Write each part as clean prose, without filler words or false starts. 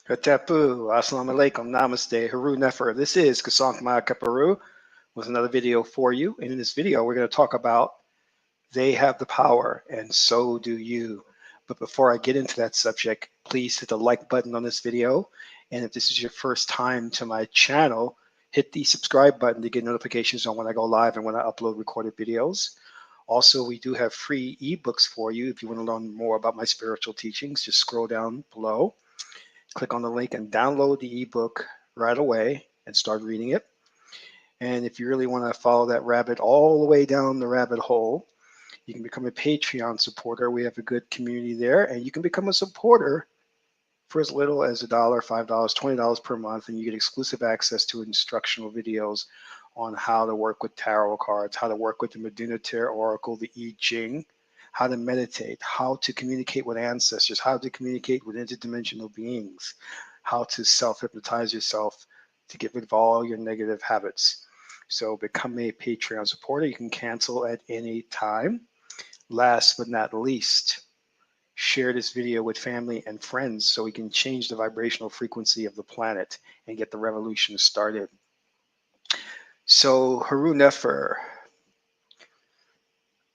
Hatapu, Assalamu alaikum, Namaste, Haru Nefer. This is Kasank Maya Kaparu with another video for you. And in this video, we're going to talk about they have the power and so do you. But before I get into that subject, please hit the like button on this video. And if this is your first time to my channel, hit the subscribe button to get notifications on when I go live and when I upload recorded videos. Also, we do have free ebooks for you. If you want to learn more about my spiritual teachings, just scroll down below. Click on the link and download the ebook right away and start reading it. And if you really want to follow that rabbit all the way down the rabbit hole, you can become a Patreon supporter. We have a good community there, and you can become a supporter for as little as $1, $5, $20 per month, and you get exclusive access to instructional videos on how to work with tarot cards, how to work with the Medina Tarot Oracle, the I-ching, how to meditate, how to communicate with ancestors, how to communicate with interdimensional beings, how to self-hypnotize yourself to get rid of all your negative habits. So become a Patreon supporter. You can cancel at any time. Last but not least, share this video with family and friends so we can change the vibrational frequency of the planet and get the revolution started. So Haru Nefer,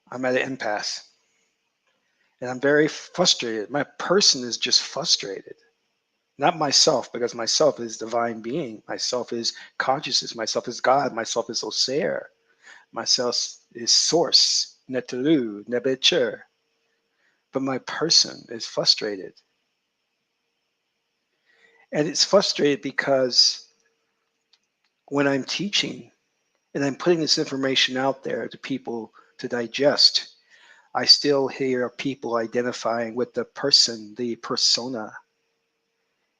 I'm at an impasse. And I'm very frustrated. My person is just frustrated. Not myself, because myself is divine being. Myself is consciousness. Myself is God. Myself is Oseer. Myself is source, Neteru, Nebecher. But my person is frustrated. And it's frustrated because when I'm teaching and I'm putting this information out there to people to digest, I still hear people identifying with the person, the persona.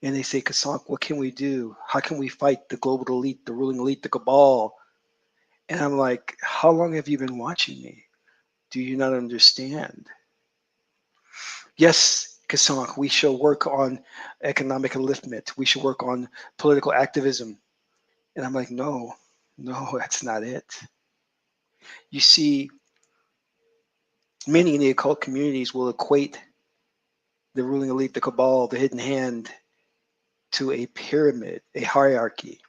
And they say, Kasank, what can we do? How can we fight the global elite, the ruling elite, the cabal? And I'm like, how long have you been watching me? Do you not understand? Yes, Kasank, we shall work on economic upliftment. We should work on political activism. And I'm like, no, that's not it. You see, many in the occult communities will equate the ruling elite, the cabal, the hidden hand, to a pyramid, a hierarchy.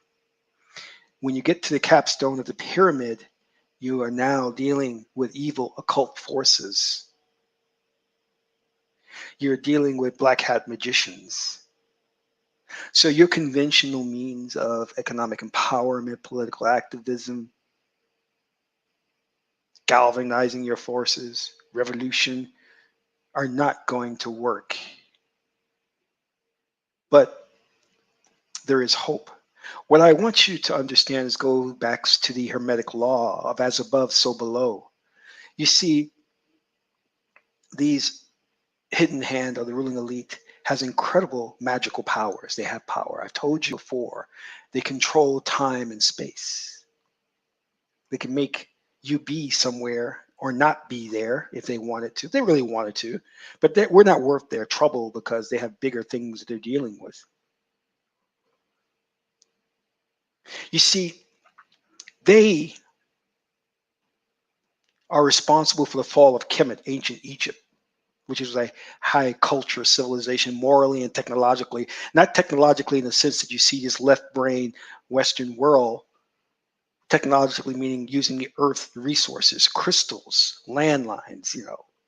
When you get to the capstone of the pyramid, you are now dealing with evil occult forces. You're dealing with black hat magicians. So your conventional means of economic empowerment, political activism, galvanizing your forces, revolution, are not going to work. But there is hope. What I want you to understand is go back to the Hermetic law of as above, so below. You see, these hidden hand or the ruling elite has incredible magical powers. They have power. I've told you before, they control time and space. They can make you be somewhere or not be there if they wanted to. If they really wanted to, but we're not worth their trouble because they have bigger things that they're dealing with. You see, they are responsible for the fall of Kemet, ancient Egypt, which is a high culture civilization, morally and technologically. Not technologically in the sense that you see this left brain Western world, technologically meaning using the earth resources, crystals, landlines,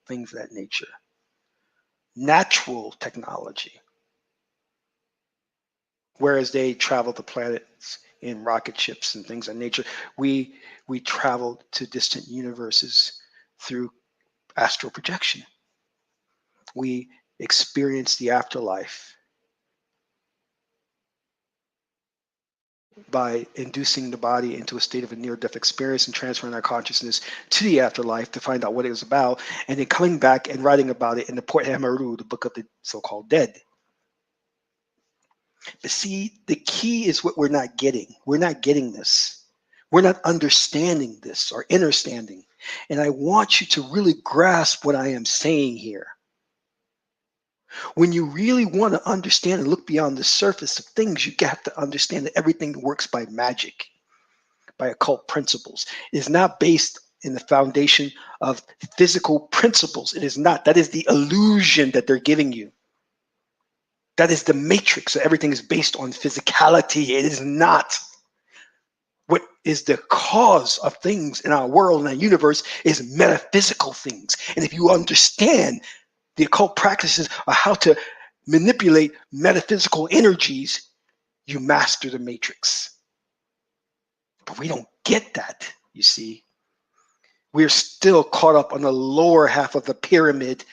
things of that nature. Natural technology. Whereas they travel the planets in rocket ships and things of nature, we traveled to distant universes through astral projection. We experience the afterlife by inducing the body into a state of a near-death experience and transferring our consciousness to the afterlife to find out what it was about, and then coming back and writing about it in the Port Hamaru, the book of the so-called dead. But see, the key is what we're not getting. We're not getting this. We're not understanding this or understanding. And I want you to really grasp what I am saying here. When you really want to understand and look beyond the surface of things, you have to understand that everything works by magic, by occult principles. It is not based in the foundation of physical principles. It is not. That is the illusion that they're giving you. That is the matrix. So everything is based on physicality. It is not. What is the cause of things in our world and our universe is metaphysical things. And if you understand the occult practices of how to manipulate metaphysical energies, you master the matrix. But we don't get that, you see. We're still caught up on the lower half of the pyramid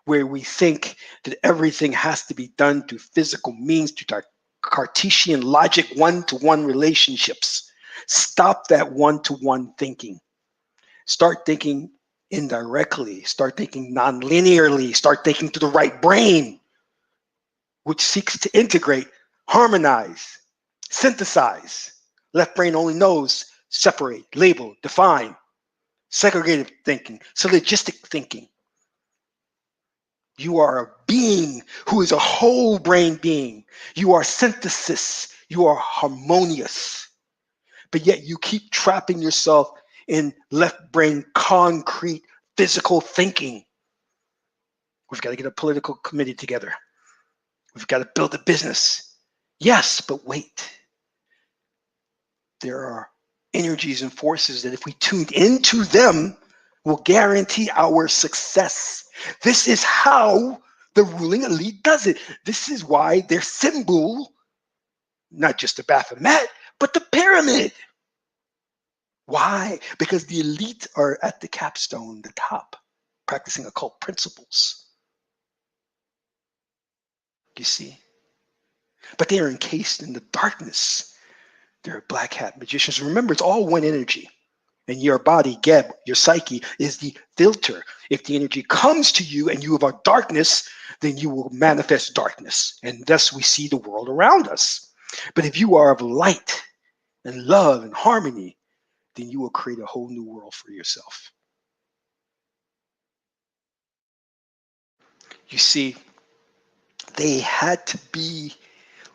where we think that everything has to be done through physical means, through Cartesian logic, one-to-one relationships. Stop that one-to-one thinking. Start thinking indirectly. Start thinking non-linearly. Start thinking to the right brain, which seeks to integrate, harmonize, synthesize. Left brain only knows separate, label, define. Segregated thinking, syllogistic thinking. You are a being who is a whole brain being. You are synthesis. You are harmonious. But yet you keep trapping yourself in left brain, concrete, physical thinking. We've got to get a political committee together. We've got to build a business. Yes, but wait. There are energies and forces that if we tuned into them, will guarantee our success. This is how the ruling elite does it. This is why their symbol, not just the Baphomet, but the pyramid. Why? Because the elite are at the capstone, the top, practicing occult principles. You see? But they are encased in the darkness. They're black hat magicians. Remember, it's all one energy. And your body, Geb, your psyche, is the filter. If the energy comes to you and you have darkness, then you will manifest darkness. And thus we see the world around us. But if you are of light and love and harmony, then you will create a whole new world for yourself. You see, they had to be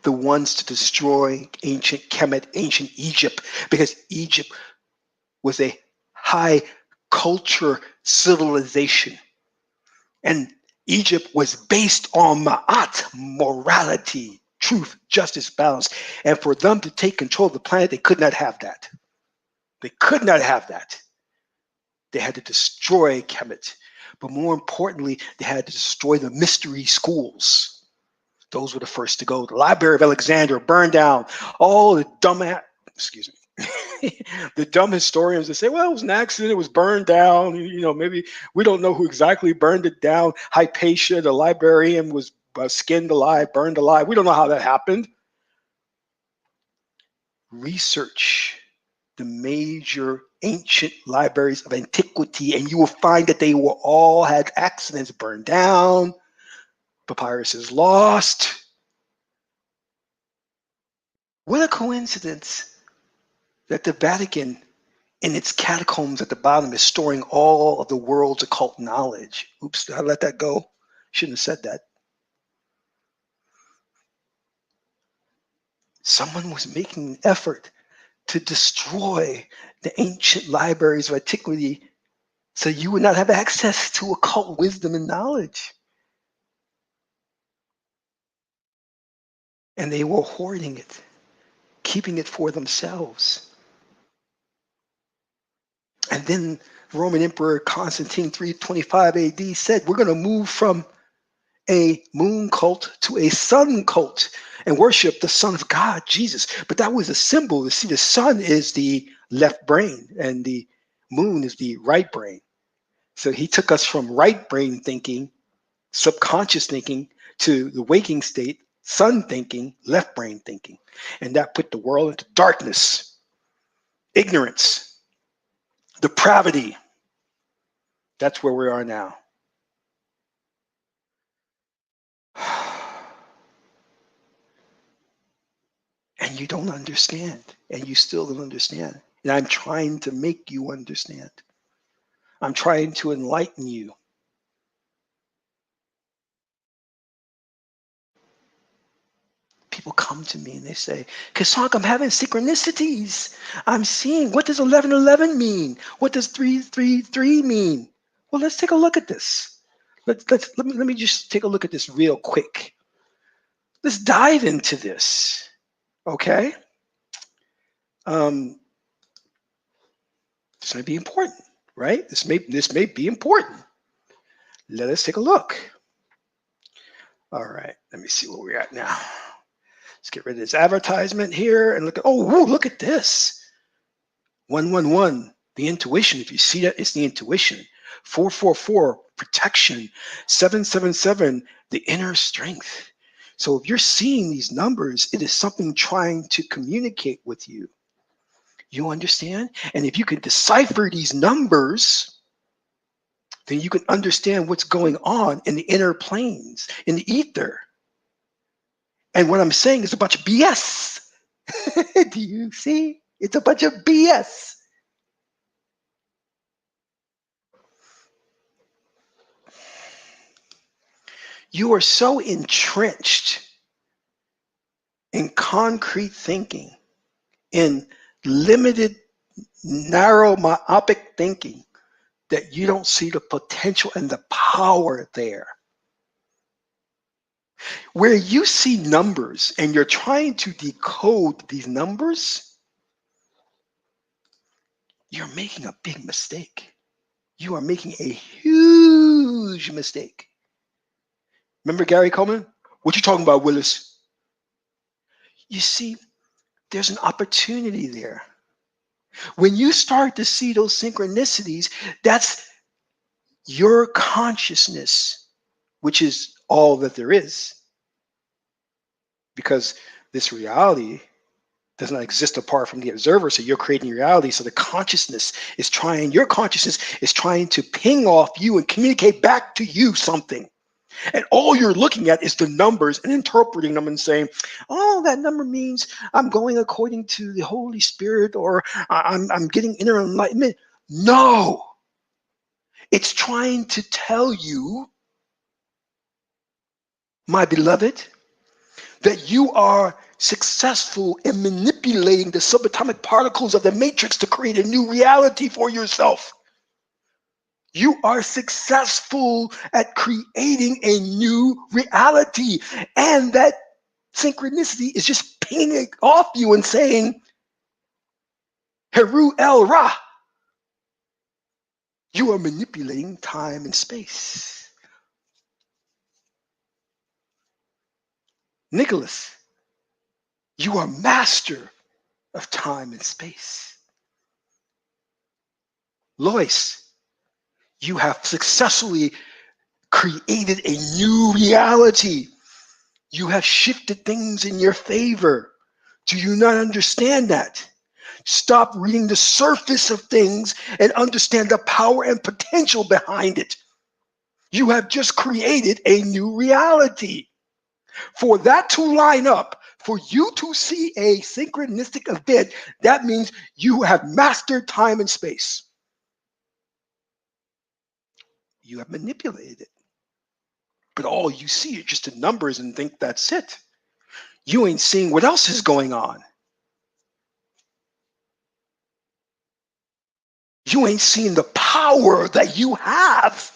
the ones to destroy ancient Kemet, ancient Egypt, because Egypt was a high culture civilization. And Egypt was based on Ma'at, morality, truth, justice, balance. And for them to take control of the planet, they could not have that. They could not have that. They had to destroy Kemet. But more importantly, they had to destroy the mystery schools. Those were the first to go. The Library of Alexandria burned down. All the the dumb historians that say, well, it was an accident, it was burned down. Maybe we don't know who exactly burned it down. Hypatia, the librarian, was skinned alive, burned alive. We don't know how that happened. Research the major ancient libraries of antiquity, and you will find that they were all had accidents, burned down, papyrus is lost. What a coincidence that the Vatican in its catacombs at the bottom is storing all of the world's occult knowledge. Oops, I let that go. Shouldn't have said that. Someone was making an effort to destroy the ancient libraries of antiquity so you would not have access to occult wisdom and knowledge. And they were hoarding it, keeping it for themselves. And then Roman Emperor Constantine 325 AD said, we're going to move from a moon cult to a sun cult and worship the Son of God, Jesus. But that was a symbol. You see, the sun is the left brain and the moon is the right brain. So he took us from right brain thinking, subconscious thinking, to the waking state, sun thinking, left brain thinking. And that put the world into darkness, ignorance, depravity. That's where we are now. And you don't understand, and you still don't understand. And I'm trying to make you understand. I'm trying to enlighten you. People come to me and they say, Kasak, I'm having synchronicities. I'm seeing, what does 1111 mean? What does 333 mean? Well, let's take a look at this. Let me just take a look at this real quick. Let's dive into this, okay? This may be important, right? This may be important. Let us take a look. All right, let me see where we're at now. Let's get rid of this advertisement here and look at, oh, look at this. 111, the intuition. If you see that, it's the intuition. 444, protection. 777, the inner strength. So if you're seeing these numbers, it is something trying to communicate with you. You understand? And if you can decipher these numbers, then you can understand what's going on in the inner planes, in the ether. And what I'm saying is a bunch of BS. Do you see? It's a bunch of BS. You are so entrenched in concrete thinking, in limited, narrow, myopic thinking, that you don't see the potential and the power there. Where you see numbers and you're trying to decode these numbers, you're making a big mistake. You are making a huge mistake. Remember Gary Coleman? What you talking about, Willis? You see, there's an opportunity there. When you start to see those synchronicities, that's your consciousness, which is all that there is. Because this reality does not exist apart from the observer. So you're creating reality. So the consciousness is trying, your consciousness is trying to ping off you and communicate back to you something. And all you're looking at is the numbers and interpreting them and saying, oh, that number means I'm going according to the Holy Spirit, or I'm getting inner enlightenment. No, it's trying to tell you, my beloved, that you are successful in manipulating the subatomic particles of the matrix to create a new reality for yourself. You are successful at creating a new reality. And that synchronicity is just pinging off you and saying, Heru El Ra, you are manipulating time and space. Nicholas, you are master of time and space. Lois, you have successfully created a new reality. You have shifted things in your favor. Do you not understand that? Stop reading the surface of things and understand the power and potential behind it. You have just created a new reality. For that to line up, for you to see a synchronistic event, that means you have mastered time and space. You have manipulated it. But all you see are just the numbers and think that's it. You ain't seeing what else is going on. You ain't seeing the power that you have.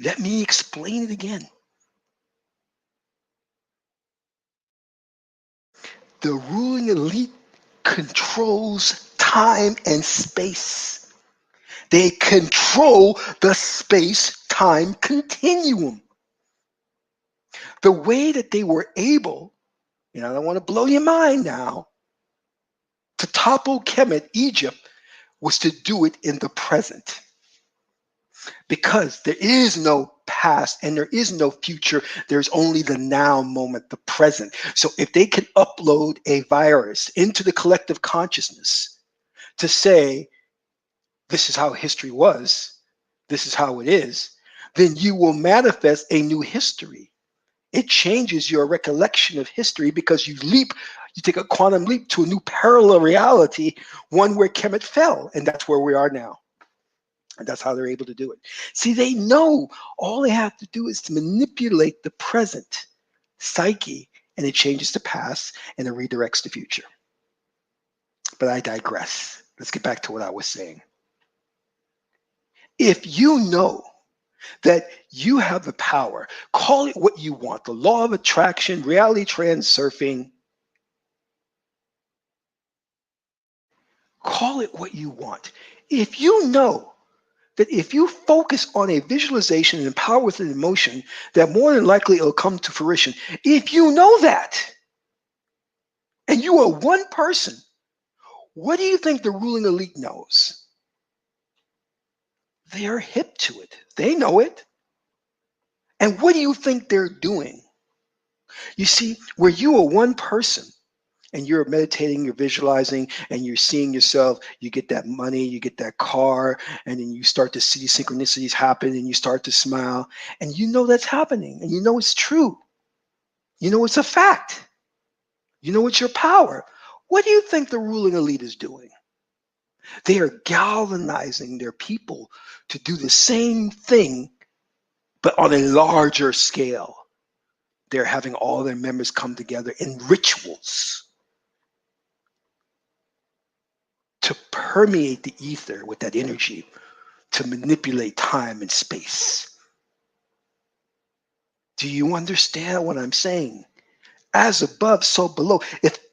Let me explain it again. The ruling elite controls time and space. They control the space-time continuum. The way that they were able, I don't want to blow your mind now, to topple Kemet, Egypt, was to do it in the present. Because there is no past and there is no future. There's only the now moment, the present. So if they can upload a virus into the collective consciousness to say, this is how history was, this is how it is, then you will manifest a new history. It changes your recollection of history because you take a quantum leap to a new parallel reality, one where Kemet fell, and that's where we are now. And that's how they're able to do it. See, they know all they have to do is to manipulate the present psyche, and it changes the past and it redirects the future. But I digress. Let's get back to what I was saying. If you know that you have the power. Call it what you want, the law of attraction, reality transurfing. Call it what you want. If you know that if you focus on a visualization and power with an emotion, that more than likely it'll come to fruition. If you know that, and you are one person, what do you think the ruling elite knows? They are hip to it. They know it. And what do you think they're doing? You see, where you are one person and you're meditating, you're visualizing, and you're seeing yourself, you get that money, you get that car, and then you start to see synchronicities happen and you start to smile, and you know that's happening, and you know it's true. You know it's a fact. You know it's your power. What do you think the ruling elite is doing? They are galvanizing their people to do the same thing, but on a larger scale. They're having all their members come together in rituals to permeate the ether with that energy, to manipulate time and space. Do you understand what I'm saying? As above, so below.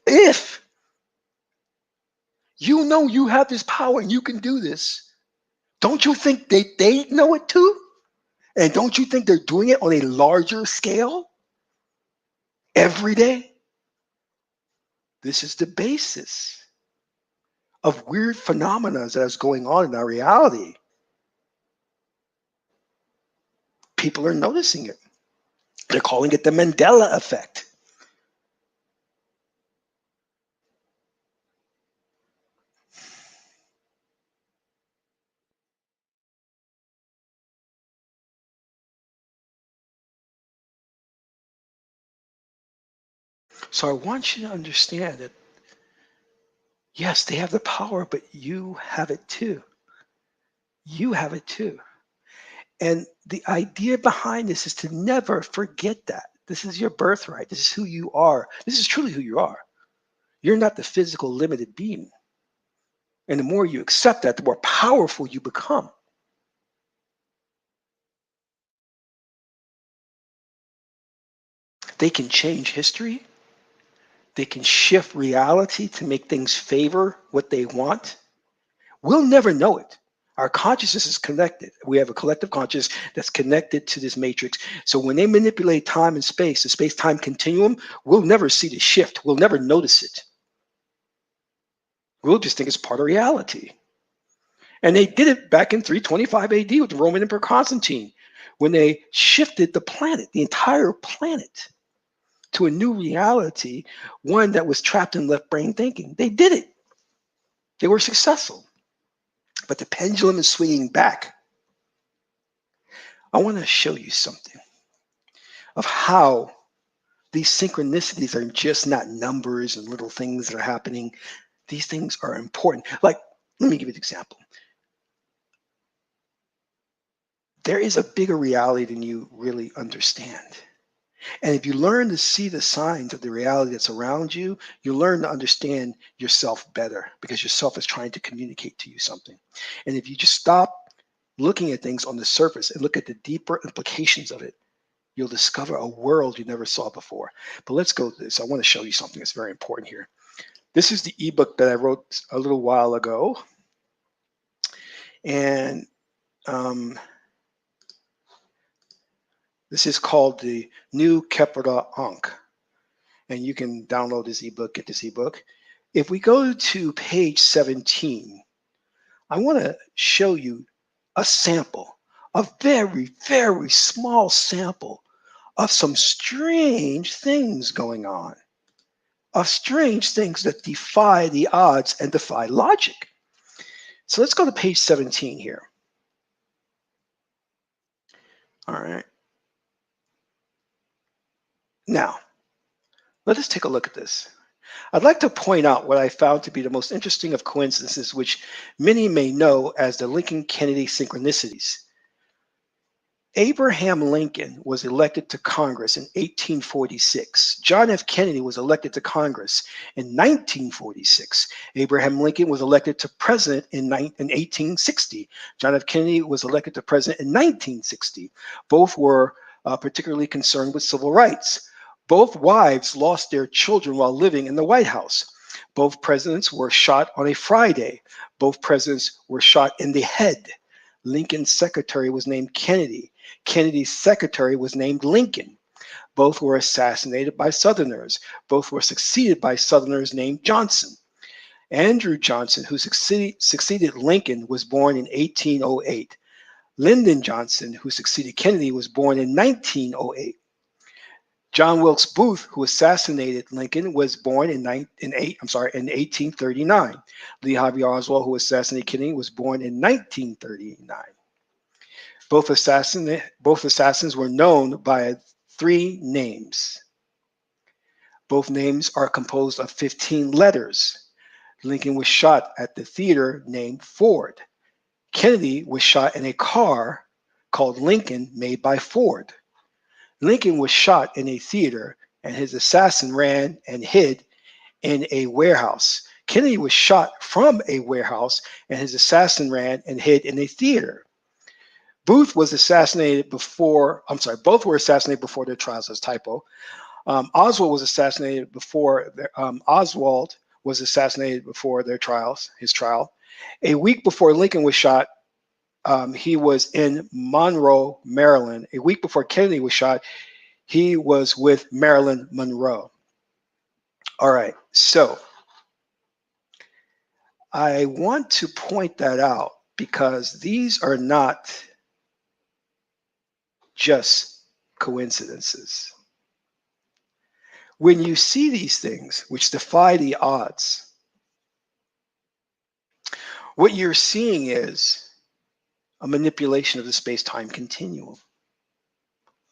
If you know you have this power and you can do this, don't you think they know it too? And don't you think they're doing it on a larger scale every day? This is the basis of weird phenomena that is going on in our reality. People are noticing it. They're calling it the Mandela effect. So I want you to understand that, yes, they have the power, but you have it too. You have it too. And the idea behind this is to never forget that. This is your birthright. This is who you are. This is truly who you are. You're not the physical limited being. And the more you accept that, the more powerful you become. They can change history. They can shift reality to make things favor what they want. We'll never know it. Our consciousness is connected. We have a collective consciousness that's connected to this matrix. So when they manipulate time and space, the space-time continuum, we'll never see the shift. We'll never notice it. We'll just think it's part of reality. And they did it back in 325 AD with the Roman Emperor Constantine, when they shifted the planet, the entire planet, to a new reality, one that was trapped in left brain thinking. They did it. They were successful. But the pendulum is swinging back. I want to show you something of how these synchronicities are just not numbers and little things that are happening. These things are important. Like, let me give you an example. There is a bigger reality than you really understand. And if you learn to see the signs of the reality that's around you, you learn to understand yourself better, because yourself is trying to communicate to you something. And if you just stop looking at things on the surface and look at the deeper implications of it, you'll discover a world you never saw before. But let's go to this. I want to show you something that's very important here. This is the ebook that I wrote a little while ago. And this is called the New Kepler Ankh. And you can download this ebook, get this ebook. If we go to page 17, I want to show you a sample, a very, very small sample of some strange things going on, of strange things that defy the odds and defy logic. So let's go to page 17 here. All right. Now, let us take a look at this. I'd like to point out what I found to be the most interesting of coincidences, which many may know as the Lincoln-Kennedy synchronicities. Abraham Lincoln was elected to Congress in 1846. John F. Kennedy was elected to Congress in 1946. Abraham Lincoln was elected to president in 1860. John F. Kennedy was elected to president in 1960. Both were particularly concerned with civil rights. Both wives lost their children while living in the White House. Both presidents were shot on a Friday. Both presidents were shot in the head. Lincoln's secretary was named Kennedy. Kennedy's secretary was named Lincoln. Both were assassinated by Southerners. Both were succeeded by Southerners named Johnson. Andrew Johnson, who succeeded Lincoln, was born in 1808. Lyndon Johnson, who succeeded Kennedy, was born in 1908. John Wilkes Booth, who assassinated Lincoln, was born in 1839. Lee Harvey Oswald, who assassinated Kennedy, was born in 1939. Both assassins were known by 3 names. Both names are composed of 15 letters. Lincoln was shot at the theater named Ford. Kennedy was shot in a car called Lincoln made by Ford. Lincoln was shot in a theater and his assassin ran and hid in a warehouse. Kennedy was shot from a warehouse and his assassin ran and hid in a theater. Both were assassinated before their trials. As typo. Oswald was assassinated before their trials. His trial. A week before Lincoln was shot, he was in Monroe, Maryland. A week before Kennedy was shot, he was with Marilyn Monroe. All right, so I want to point that out because these are not just coincidences. When you see these things which defy the odds, what you're seeing is a manipulation of the space-time continuum.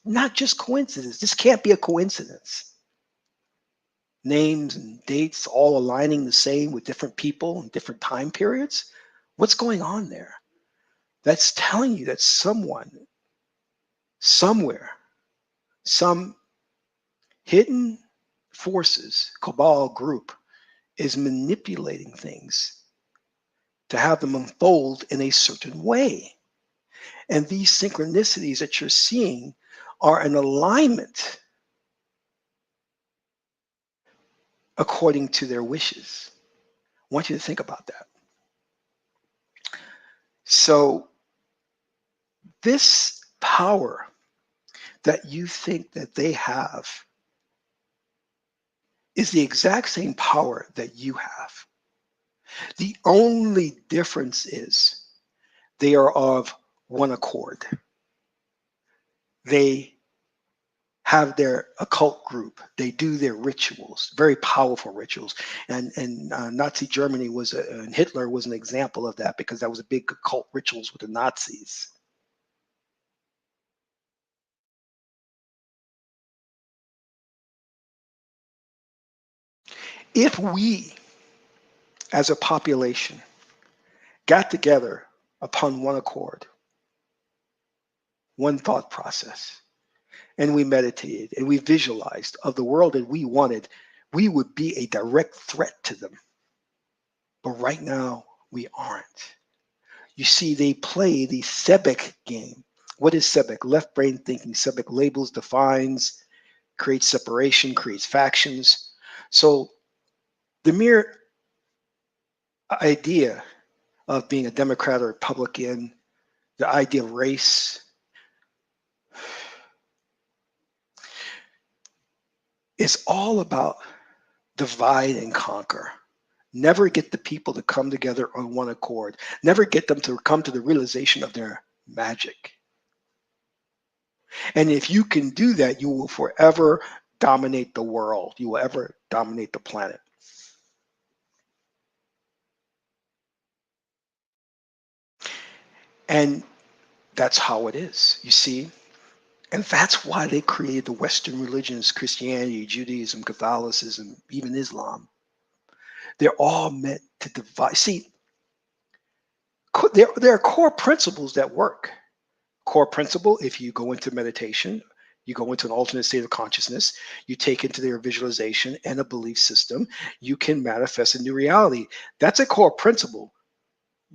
Not just coincidence. This can't be a coincidence. Names and dates all aligning the same with different people and different time periods. What's going on there? That's telling you that someone, somewhere, some hidden forces, cabal group, is manipulating things to have them unfold in a certain way. And these synchronicities that you're seeing are an alignment according to their wishes. I want you to think about that. So this power that you think that they have is the exact same power that you have. The only difference is they are of one accord. They have their occult group. They do their rituals, very powerful rituals. And Nazi Germany and Hitler was an example of that because that was a big occult rituals with the Nazis. If we, as a population, got together upon one accord, one thought process, and we meditated and we visualized of the world that we wanted, we would be a direct threat to them. But right now, we aren't. You see, they play the Sebek game. What is Sebek? Left brain thinking. Sebek labels, defines, creates separation, creates factions. So the mere idea of being a Democrat or Republican, the idea of race, is all about divide and conquer. Never get the people to come together on one accord. Never get them to come to the realization of their magic. And if you can do that, you will forever dominate the world. You will ever dominate the planet. And that's how it is, you see? And that's why they created the Western religions, Christianity, Judaism, Catholicism, even Islam. They're all meant to divide. See, there are core principles that work. core principle, if you go into meditation, you go into an alternate state of consciousness, you take into their visualization and a belief system, you can manifest a new reality. That's a core principle.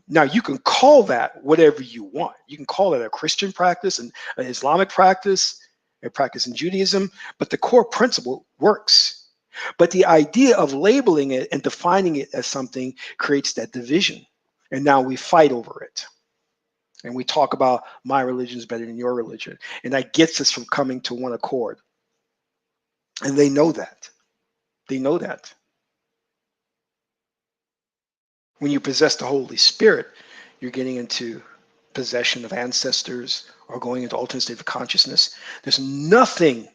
Now, you can call that whatever you want. You can call it a Christian practice, and an Islamic practice, a practice in Judaism, but the core principle works. But the idea of labeling it and defining it as something creates that division. And now we fight over it. And we talk about my religion is better than your religion. And that gets us from coming to one accord. And they know that. They know that. When you possess the Holy Spirit, you're getting into possession of ancestors or going into alternate state of consciousness. There's nothing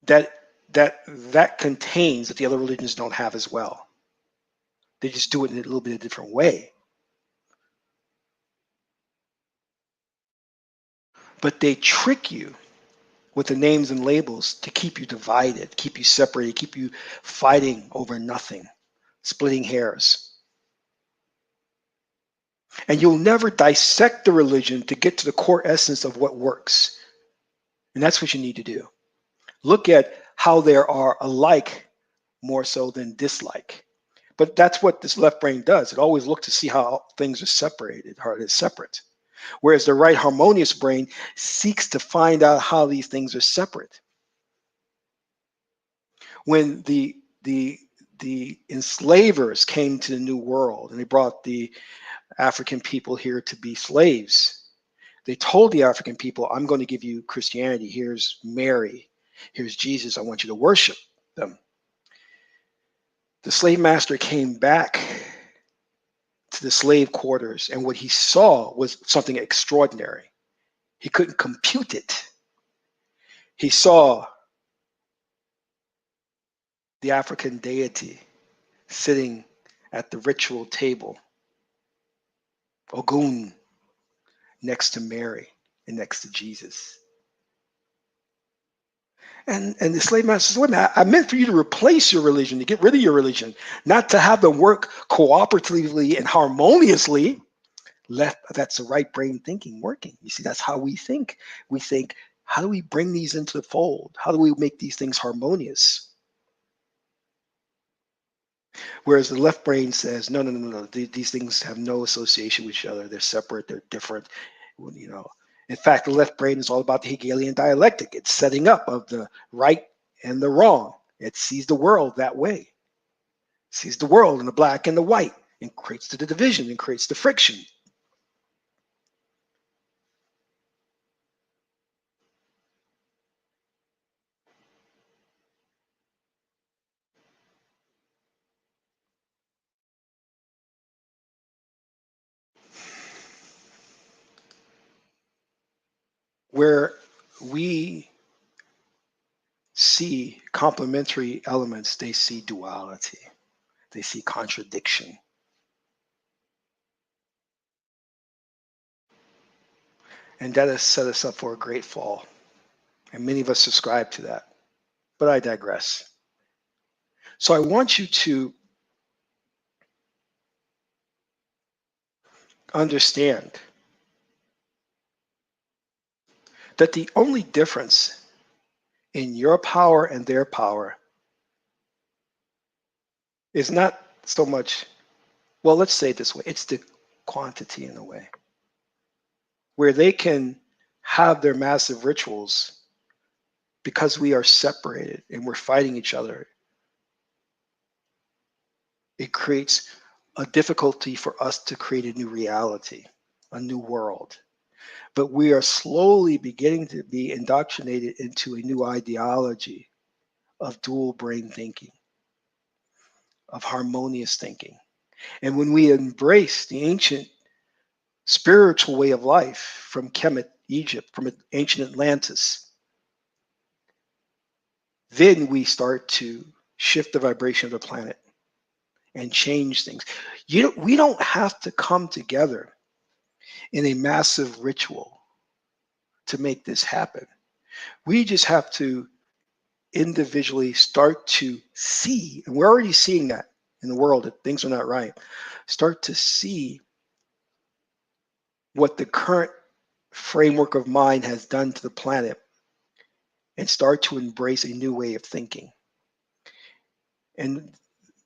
that contains that the other religions don't have as well. They just do it in a little bit of a different way. But they trick you with the names and labels to keep you divided, keep you separated, keep you fighting over nothing, splitting hairs. And you'll never dissect the religion to get to the core essence of what works. And that's what you need to do. Look at how they are alike more so than dislike. But that's what this left brain does. It always looks to see how things are separated, how it is separate. Whereas the right harmonious brain seeks to find out how these things are separate. When the enslavers came to the New World and they brought the African people here to be slaves, they told the African people, I'm going to give you Christianity. Here's Mary. Here's Jesus. I want you to worship them. The slave master came back to the slave quarters, and what he saw was something extraordinary. He couldn't compute it. He saw the African deity sitting at the ritual table, Ogun, next to Mary and next to Jesus. And the slave master says, wait a minute, I meant for you to replace your religion, to get rid of your religion, not to have them work cooperatively and harmoniously. That's the right brain thinking working. You see, that's how we think. We think, how do we bring these into the fold? How do we make these things harmonious? Whereas the left brain says, no. These things have no association with each other. They're separate. They're different. You know, in fact, the left brain is all about the Hegelian dialectic. It's setting up of the right and the wrong. It sees the world that way. It sees the world in the black and the white, and creates the division and creates the friction. Where we see complementary elements, they see duality, they see contradiction. And that has set us up for a great fall. And many of us subscribe to that. But I digress. So I want you to understand that the only difference in your power and their power is not so much, well, let's say it this way, it's the quantity in a way. Where they can have their massive rituals because we are separated and we're fighting each other. It creates a difficulty for us to create a new reality, a new world. But we are slowly beginning to be indoctrinated into a new ideology of dual brain thinking, of harmonious thinking. And when we embrace the ancient spiritual way of life from Kemet, Egypt, from ancient Atlantis, then we start to shift the vibration of the planet and change things. We don't have to come together in a massive ritual to make this happen. We just have to individually start to see, and we're already seeing that in the world, that things are not right. Start to see what the current framework of mind has done to the planet and start to embrace a new way of thinking. And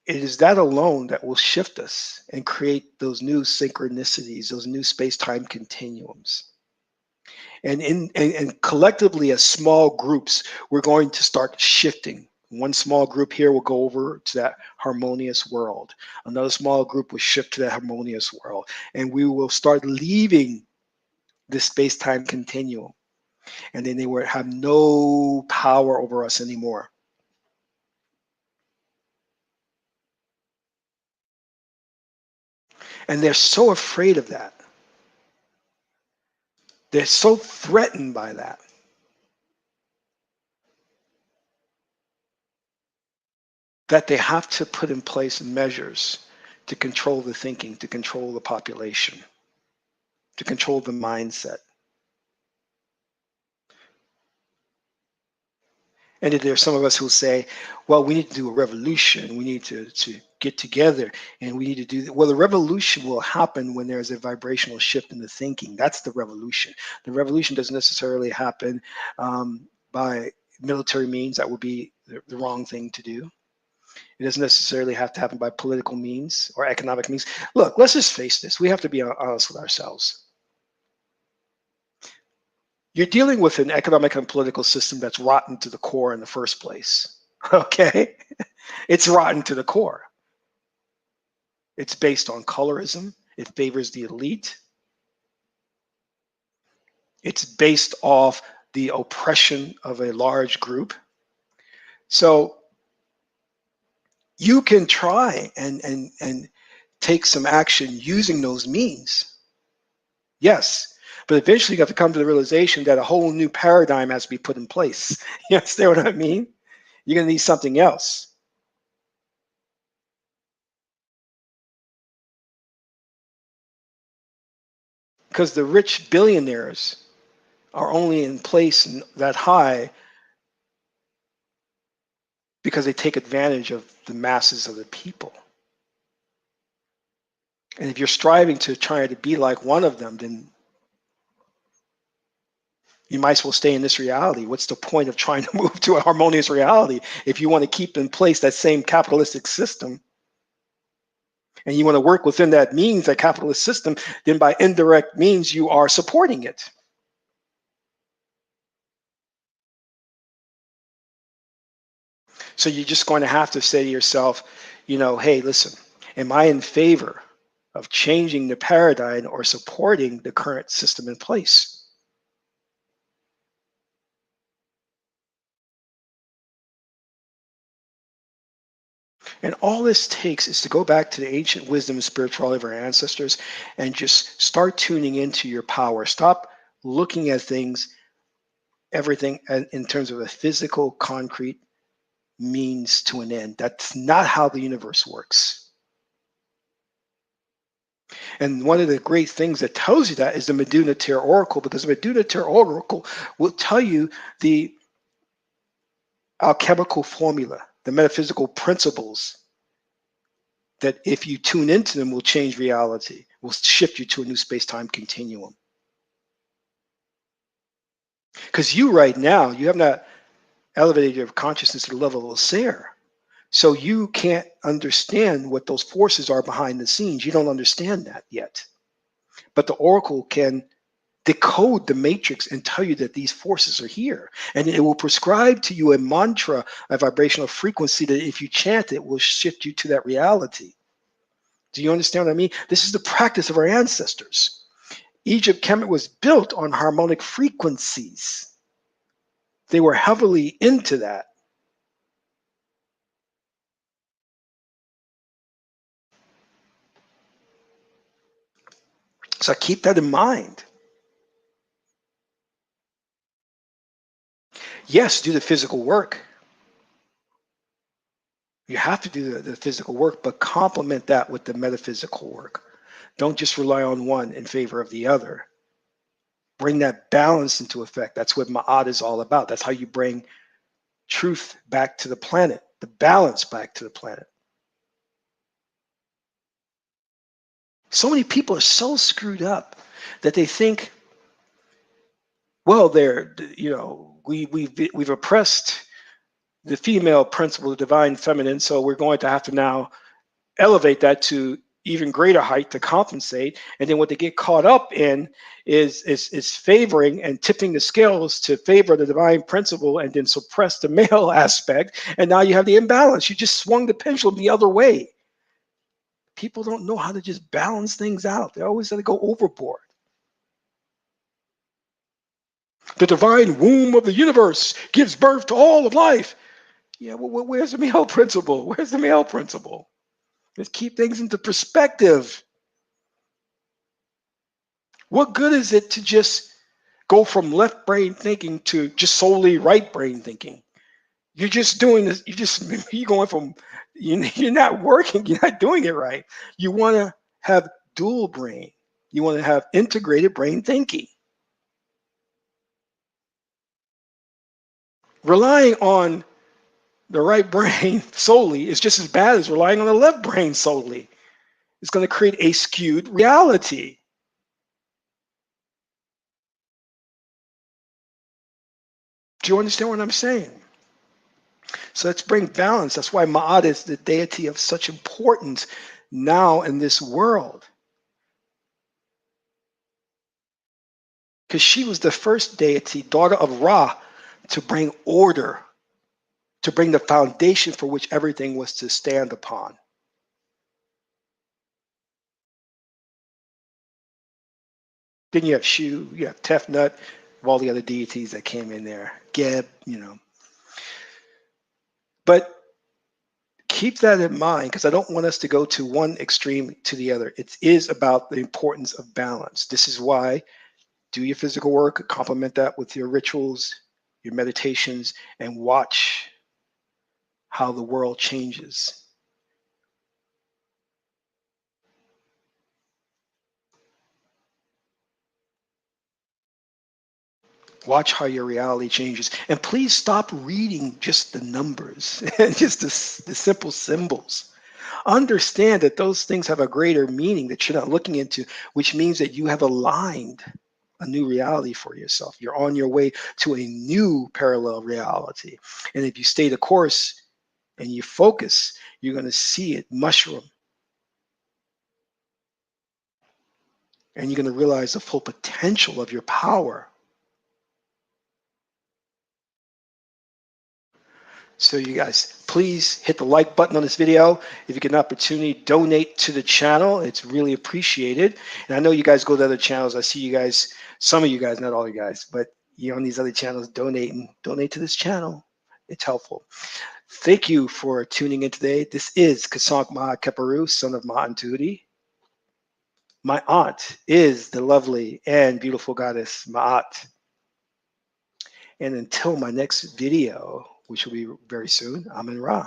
it is that alone that will shift us and create those new synchronicities, those new space-time continuums. And collectively as small groups, we're going to start shifting. One small group here will go over to that harmonious world. Another small group will shift to that harmonious world. And we will start leaving this space-time continuum. And then they will have no power over us anymore. And they're so afraid of that. They're so threatened by that. That they have to put in place measures to control the thinking, to control the population, to control the mindset. And there's some of us who say, well, we need to do a revolution. We need to get together and we need to do that. Well, the revolution will happen when there's a vibrational shift in the thinking. That's the revolution. The revolution doesn't necessarily happen by military means. That would be the wrong thing to do. It doesn't necessarily have to happen by political means or economic means. Look, let's just face this. We have to be honest with ourselves. You're dealing with an economic and political system that's rotten to the core in the first place. Okay? It's rotten to the core. It's based on colorism. It favors the elite. It's based off the oppression of a large group. So you can try and take some action using those means. Yes. But eventually you have to come to the realization that a whole new paradigm has to be put in place. You understand what I mean? You're going to need something else. Because the rich billionaires are only in place that high because they take advantage of the masses of the people. And if you're striving to try to be like one of them, then you might as well stay in this reality. What's the point of trying to move to a harmonious reality if you want to keep in place that same capitalistic system and you want to work within that means, that capitalist system, then by indirect means you are supporting it. So you're just going to have to say to yourself, hey, listen, am I in favor of changing the paradigm or supporting the current system in place? And all this takes is to go back to the ancient wisdom and spirituality of our ancestors and just start tuning into your power. Stop looking at things, everything in terms of a physical, concrete means to an end. That's not how the universe works. And one of the great things that tells you that is the Meduna Terra Oracle, because the Meduna Terra Oracle will tell you the alchemical formula, the metaphysical principles that if you tune into them will change reality, will shift you to a new space-time continuum. Because you right now, you have not elevated your consciousness to the level of Seer. So you can't understand what those forces are behind the scenes. You don't understand that yet. But the Oracle can decode the matrix and tell you that these forces are here. And it will prescribe to you a mantra, a vibrational frequency that if you chant it will shift you to that reality. Do you understand what I mean? This is the practice of our ancestors. Egypt Kemet was built on harmonic frequencies. They were heavily into that. So keep that in mind. Yes, do the physical work. You have to do the physical work, but complement that with the metaphysical work. Don't just rely on one in favor of the other. Bring that balance into effect. That's what Ma'at is all about. That's how you bring truth back to the planet, the balance back to the planet. So many people are so screwed up that they think, well, they're, we've oppressed the female principle, the divine feminine, so we're going to have to now elevate that to even greater height to compensate. And then what they get caught up in is favoring and tipping the scales to favor the divine principle and then suppress the male aspect. And now you have the imbalance. You just swung the pendulum the other way. People don't know how to just balance things out. They always have to go overboard. The divine womb of the universe gives birth to all of life. Yeah, well, where's the male principle? Where's the male principle? Let's keep things into perspective. What good is it to just go from left brain thinking to just solely right brain thinking? You're just doing this. You're going from, you're not working. You're not doing it right. You want to have dual brain. You want to have integrated brain thinking. Relying on the right brain solely is just as bad as relying on the left brain solely. It's going to create a skewed reality. Do you understand what I'm saying? So let's bring balance. That's why Ma'at is the deity of such importance now in this world. Because she was the first deity, daughter of Ra, to bring order, to bring the foundation for which everything was to stand upon. Then you have Shu, you have Tefnut, all the other deities that came in there. Geb, But keep that in mind, because I don't want us to go to one extreme to the other. It is about the importance of balance. This is why do your physical work, complement that with your rituals, your meditations, and watch how the world changes. Watch how your reality changes. And please stop reading just the numbers and just the simple symbols. Understand that those things have a greater meaning that you're not looking into, which means that you have aligned a new reality for yourself. You're on your way to a new parallel reality. And if you stay the course and you focus, you're going to see it mushroom. And you're going to realize the full potential of your power. So you guys, please hit the like button on this video. If you get an opportunity, donate to the channel. It's really appreciated. And I know you guys go to other channels. I see you guys, some of you guys, not all you guys, but you're on these other channels donating. Donate to this channel. It's helpful. Thank you for tuning in today. This is Kasank Maha Keparu, son of Ma Anturi. My aunt is the lovely and beautiful goddess Ma'at. And until my next video, which will be very soon, I'm in Ra.